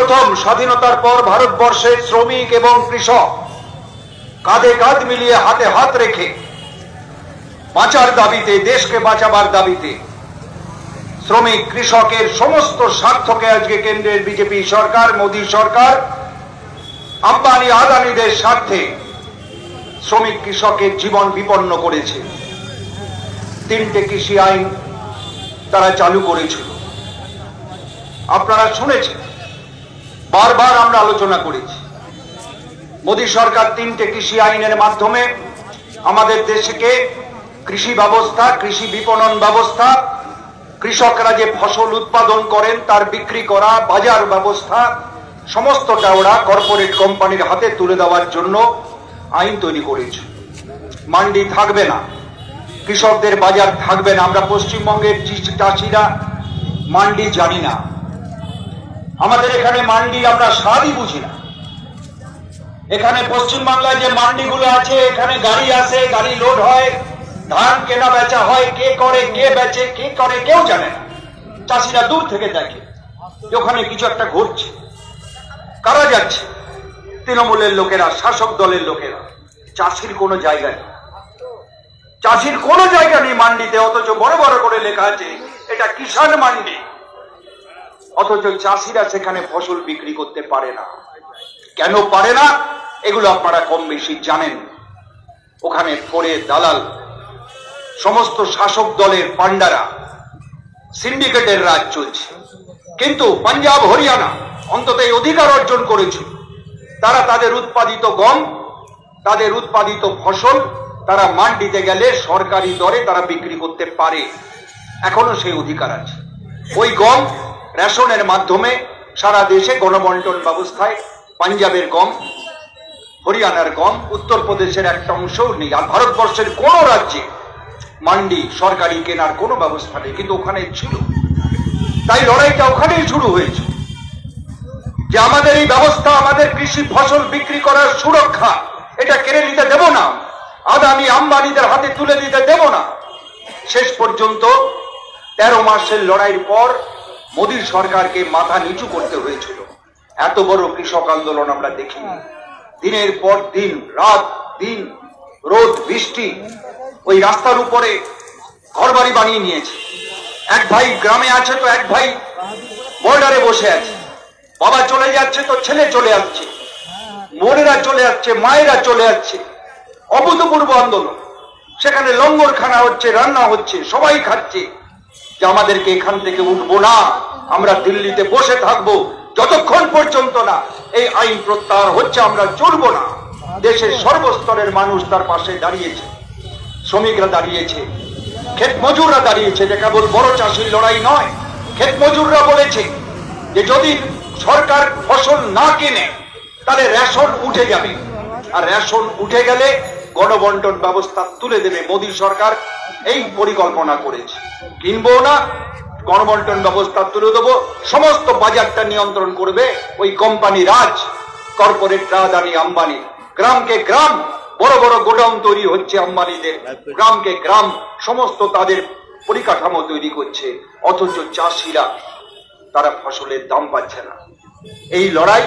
প্রথম স্বাধীনতার পর ভারতবর্ষের শ্রমিক এবং কৃষক কাঁধে কাঁধ মিলিয়ে হাতে হাত রেখে বাঁচার দাবিতে, দেশকে বাঁচাবার দাবিতে শ্রমিক কৃষকের সমস্ত স্বার্থকে আজকে কেন্দ্রের বিজেপি সরকার, মোদী সরকার আম্বানি আদানিদের স্বার্থে শ্রমিক কৃষকের জীবন বিপন্ন করেছে। 3টে কৃষি আইন তারা চালু করেছিল, আপনারা শুনেছেন, বারবার আমরা আলোচনা করেছি। মোদী সরকার 3টে কৃষি আইনের মাধ্যমে আমাদের দেশকে কৃষি ব্যবস্থা, কৃষি বিপণন ব্যবস্থা, কৃষকরা যে ফসল উৎপাদন করেন তার বিক্রি করা, বাজার ব্যবস্থা সমস্তটা ওরা কর্পোরেট কোম্পানির হাতে তুলে দেওয়ার জন্য আইন তৈরি করেছে। মান্ডি থাকবে না, কৃষকদের বাজার থাকবে না। আমরা পশ্চিমবঙ্গের চাষিরা মান্ডি জানি না, আমাদের এখানে মান্ডি আমরা স্বাদই বুঝি না। এখানে পশ্চিমবাংলায় যে মান্ডিগুলো আছে, এখানে গাড়ি আসে, গাড়ি লোড হয়, ধান কেনা বেচা হয়, কে করে, কে বেচে, কে করে কেউ জানে না। চাষিরা দূর থেকে দেখে যে ওখানে কিছু একটা ঘটছে। কারা যাচ্ছে? তৃণমূলের লোকেরা, শাসক দলের লোকেরা। চাষির কোনো জায়গা নেই, চাষির কোনো জায়গা নেই মান্ডিতে, অথচ বড় বড় করে লেখা আছে এটা কিষাণ মান্ডি, অথচ চাষিরা সেখানে ফসল বিক্রি করতে পারে না। কেন পারে না এগুলো আপনারা কম বেশি জানেন। ওখানে ফোরে দালাল, সমস্ত শাসক দলের পান্ডারা, সিন্ডিকেটের রাজ চলছে। কিন্তু পাঞ্জাব, হরিয়ানা অন্তত এই অধিকার অর্জন করেছিল, তারা তাদের উৎপাদিত গম, তাদের উৎপাদিত ফসল তারা মান্ডিতে গেলে সরকারি দরে তারা বিক্রি করতে পারে। এখনো সেই অধিকার আছে। ওই গম রেশনের মাধ্যমে সারা দেশে গণবন্টন ব্যবস্থায় পাঞ্জাবের গম, হরিয়ানার গম, উত্তরপ্রদেশের একটা অংশও নেই। আর ভারতবর্ষের কোন রাজ্যে মান্ডি সরকারি কেনার কোনো ব্যবস্থা নেই, কিন্তু ওখানে ছিল। তাই লড়াইটা ওখানেই শুরু হয়েছে যে আমাদের এই ব্যবস্থা, আমাদের কৃষি ফসল বিক্রি করার সুরক্ষা, এটা কেড়ে নিতে দেব না, আদানি আম্বানিদের হাতে তুলে দিতে দেব না। শেষ পর্যন্ত 13 মাসের লড়াইয়ের পর মোদী সরকারকে মাথা নিচু করতে হয়েছিল। এত বড় কৃষক আন্দোলন আমরা দেখিনি। দিনের পর দিন, রাত দিন, রোদ বৃষ্টি, ওই রাস্তার উপরে ঘরবাড়ি বানিয়ে নিয়েছে। এক ভাই গ্রামে আছে তো এক ভাই বর্ডারে বসে আছে, বাবা চলে যাচ্ছে তো ছেলে চলে আসছে, বোনেরা চলে যাচ্ছে, মায়েরা চলে যাচ্ছে। অভূতপূর্ব আন্দোলন। সেখানে লঙ্গরখানা হচ্ছে, রান্না হচ্ছে, সবাই খাচ্ছে। যে আমাদেরকে এখান থেকে উঠবো না, আমরা দিল্লিতে বসে থাকবো যতক্ষণ পর্যন্ত না এই আইন প্রত্যাহার হচ্ছে, আমরা চলবো না। দেশের সর্বস্তরের মানুষ তার পাশে দাঁড়িয়েছে, শ্রমিকরা দাঁড়িয়েছে, ক্ষেত মজুররা দাঁড়িয়েছে। যে কেবল বড় চাষির লড়াই নয়, ক্ষেত মজুররা বলেছে যে যদি সরকার ফসল না কিনে তাহলে রেশন উঠে যাবে, আর রেশন উঠে গেলে গণবন্টন ব্যবস্থা তুলে দেবে। মোদী সরকার এই পরিকল্পনা করেছে, কিনবো না, গণবন্টন ব্যবস্থা তুলে দেবো, সমস্ত বাজারটা নিয়ন্ত্রণ করবে ওই কোম্পানি রাজ, কর্পোরেটরা, আদানি আম্বানি। গ্রামকে গ্রাম বড় বড় গোডাউন তৈরি হচ্ছে আম্বানিদের, গ্রামকে গ্রাম সমস্ত তাদের পরিকাঠামো তৈরি করছে, অথচ চাষিরা তারা ফসলের দাম পাচ্ছে না। এই লড়াই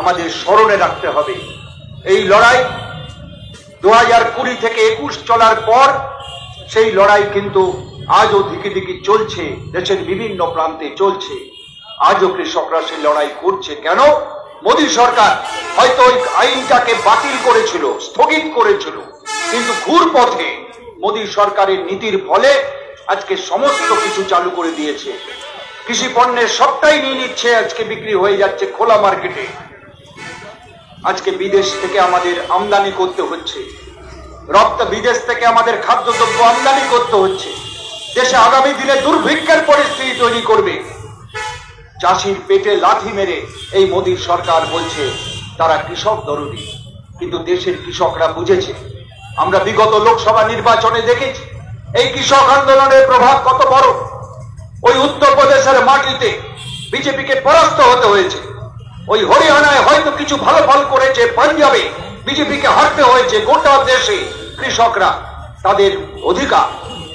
আমাদের স্মরণে রাখতে হবে। এই লড়াই 2020 থেকে 21 চলার পর সেই লড়াই কিন্তু আজও দিকে দিকে চলছে, দেশের বিভিন্ন প্রান্তে চলছে। আজও কৃষকরা সেই লড়াই করছে। কেন? মোদী সরকার হয়তো ওই আইনটাকে বাতিল করেছিল, স্থগিত করেছিল, কিন্তু ঘুর পথে মোদী সরকারের নীতির ফলে আজকে সমস্ত কিছু চালু করে দিয়েছে। কৃষি পণ্যের সবটাই নিয়ে নিচ্ছে, আজকে বিক্রি হয়ে যাচ্ছে খোলা মার্কেটে। আজকে বিদেশ থেকে আমাদের আমদানি করতে হচ্ছে, বিদেশ থেকে আমাদের খাদ্যদ্রব্য আমদানি করতে হচ্ছে। দেশে আগামী দিনে দুর্ভিক্ষের পরিস্থিতি তৈরি করবে। চাষির পেটে লাথি মেরে এই মোদী সরকার বলছে তারা কৃষক দরদি, কিন্তু দেশের কৃষকরা বুঝেছে। আমরা বিগত লোকসভা নির্বাচনে দেখেছি এই কৃষক আন্দোলনের প্রভাব কত বড়। ওই উত্তরপ্রদেশের মাটিতে বিজেপিকে পরাস্ত হতে হয়েছে, ওই হরিয়ানায় হয়তো কিছু ভালো ফল করেছে, পাঞ্জাবে বিজেপিকে হারতে হয়েছে। গোটা দেশে কৃষকরা তাদের অধিকার,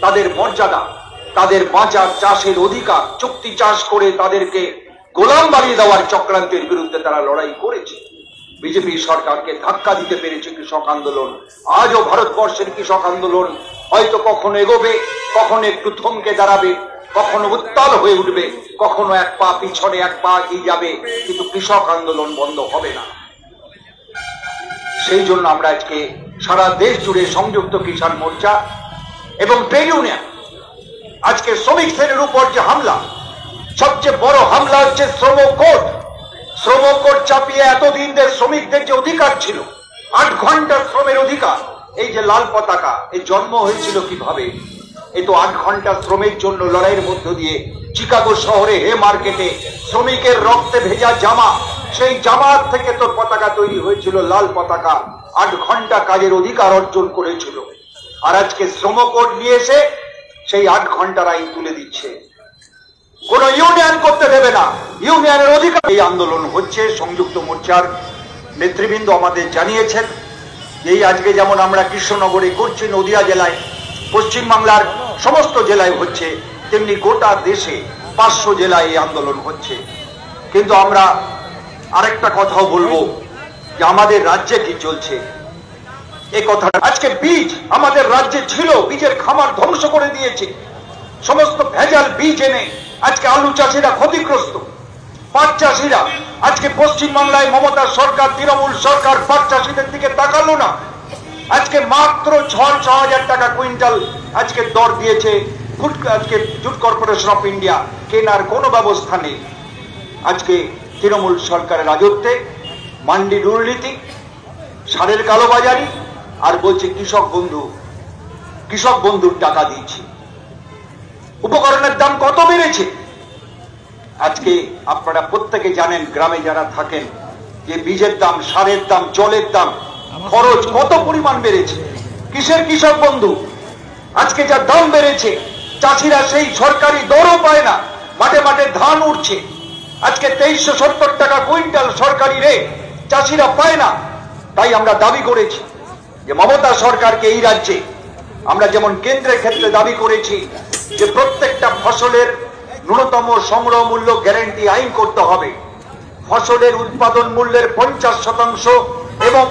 তাদের মর্যাদা, তাদের বাঁচার চাষের অধিকার, চুক্তি চাষ করে তাদেরকে গোলাম বানিয়ে দেওয়ার চক্রান্তের বিরুদ্ধে তারা লড়াই করেছে। বিজেপি সরকারকে ধাক্কা দিতে পেরেছে কৃষক আন্দোলন। আজও ভারতবর্ষের কৃষক আন্দোলন হয়তো কখনো এগোবে, কখনো একটু থমকে দাঁড়াবে, কখনো উত্তাল হয়ে উঠবে, কখনো এক পা পিছনে এক পা এগিয়ে যাবে, কিন্তু কৃষক আন্দোলন বন্ধ হবে না। সেই জন্য আমরা আজকে সারা দেশ জুড়ে সংযুক্ত কিষাণ মোর্চা এবং ট্রেড ইউনিয়ন, আজকে শ্রমিক শ্রেণীর উপর যে হামলা, সবচেয়ে বড় হামলা হচ্ছে শ্রম কোড। শ্রম কোড চাপিয়ে এতদিন শ্রমিকদের যে অধিকার ছিল, 8 ঘন্টা শ্রমের অধিকার, এই যে লাল পতাকা, এই জন্ম হয়েছিল কিভাবে? এই তো 8 ঘন্টা শ্রমের জন্য লড়াইয়ের মধ্য দিয়ে চিকাগো শহরে হে মার্কেটে শ্রমিকের রক্তে ভেজা জামা, সেই জামার থেকে তোর পতাকা তৈরি হয়েছিল, লাল পতাকা। 8 ঘন্টা কাজের অধিকার অর্জন করেছিল। আর আজকে শ্রম কোড নিয়ে এসে সেই 8 ঘন্টার আইন তুলে দিচ্ছে। কোন ইউনিয়ন করতে দেবে না, ইউনিয়নের অধিকার। এই আন্দোলন হচ্ছে, সংযুক্ত মোর্চার নেতৃবৃন্দ আমাদের জানিয়েছেন। এই আজকে যেমন আমরা কৃষ্ণনগরে করছি, নদিয়া জেলায়, পশ্চিমবাংলার সমস্ত জেলায় হচ্ছে, তেমনি গোটা দেশে 500 জেলায় এই আন্দোলন হচ্ছে। কিন্তু আমরা আরেকটা কথাও বলবো যে আমাদের রাজ্যে কি চলছে এ কথা। আজকে বীজ আমাদের রাজ্যে ছিল, বীজের খামার ধ্বংস করে দিয়েছে। সমস্ত ভেজাল বীজ এনে আজকে আলু চাষিরা ক্ষতিগ্রস্ত, পাট চাষিরা। আজকে পশ্চিমবাংলায় মমতা সরকার, তৃণমূল সরকার পাট চাষিদের দিকে তাকালো না। আজকে মাত্র 6,000 টাকা কুইন্টাল আজকে দর দিয়েছে আজকে জুট কর্পোরেশন অফ ইন্ডিয়া, কেনার কোনো ব্যবস্থা নেই। আজকে তৃণমূল সরকারের রাজত্বে মান্ডি দুর্নীতি, সারের কালোবাজারি, আর বলছে কৃষক বন্ধুর টাকা দিয়েছি। উপকরণের দাম কত বেড়েছে আজকে আপনারা প্রত্যেকে জানেন। গ্রামে যারা থাকেন যে বীজের দাম, সারের দাম, জলের দাম, খরচ কত পরিমাণ বেড়েছে। কিসের কৃষক বন্ধু? আজকে যা দাম বেড়েছে, চাষিরা সেই সরকারি দরও পায় না, মাঠে মাঠে ধান উঠছে। আজকে 2370 টাকা কুইন্টাল সরকারি রেট চাষিরা পায় না। তাই আমরা দাবি করেছি যে মমতা সরকারকে এই রাজ্যে আমরা যেমন কেন্দ্রের ক্ষেত্রে দাবি করেছি যে প্রত্যেকটা ফসলের ন্যূনতম সংগ্রহ মূল্য গ্যারান্টি আইন করতে হবে, ফসলের উৎপাদন মূল্যের 50% এবং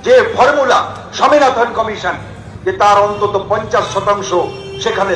যে ফর্মুলা স্বামীনাথন কমিশন, যে তার অন্তত 50% সেখানে